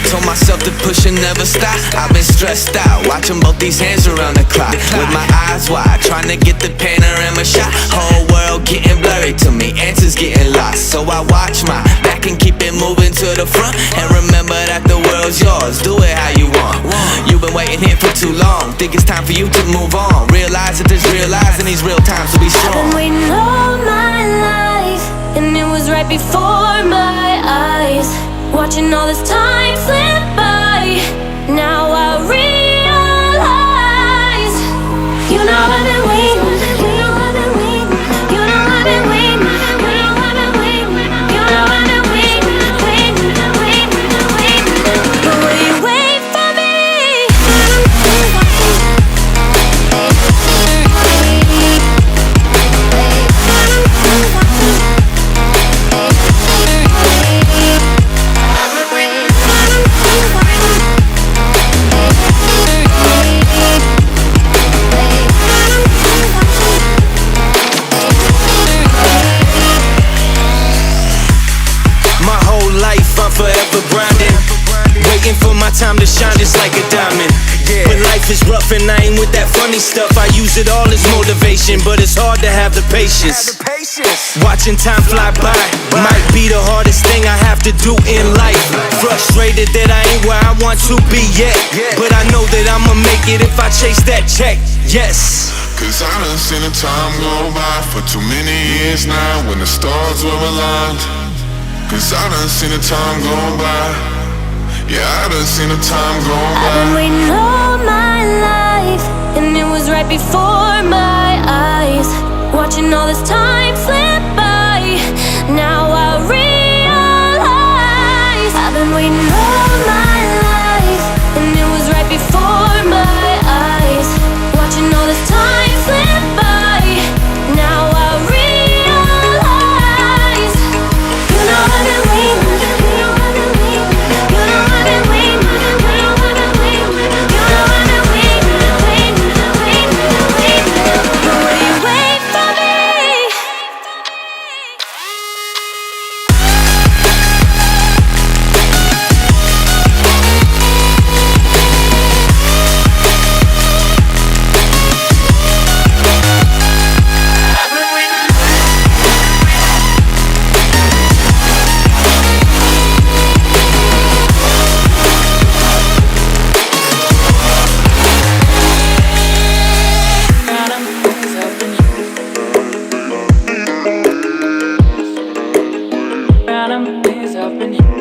Told myself to push and never stop. I've been stressed out, watching both these hands around the clock. With my eyes wide, trying to get the panorama shot. Whole world getting blurry to me, answers getting lost. So I watch my back and keep it moving to the front. And remember that the world's yours, do it how you want. You've been waiting here for too long, think it's time for you to move on. Realize that there's real lies in these real times to be strong. I've been waiting all my life, and it was right before my eyes. Watching all this time slip by, now I realize. You know I've been waiting, you know I've been waiting, you know I've been waiting, you know I've been waiting, you know I've been waiting, waiting, waiting, waiting. But will you wait for me? Forever grinding, waiting for my time to shine just like a diamond. But life is rough and I ain't with that funny stuff. I use it all as motivation, but it's hard to have the patience. Watching time fly by might be the hardest thing I have to do in life. Frustrated that I ain't where I want to be yet, but I know that I'ma make it if I chase that check. Yes. Cause I done seen the time go by for too many years now when the stars were aligned. Cause I done seen the time go by. Yeah, I done seen the time go by. I've been waiting all my life, and it was right before my eyes. Watching all this time slip by, now I realize. I've been waiting all my life, and it was right before my eyes. Watching all this time slip by, now I realize. You know I've been waiting, you know I've been waiting, you know I've been waiting, you know I've been waiting, you know I've been waiting, waiting, waiting, waiting. But will you wait for me? Adam is up in you.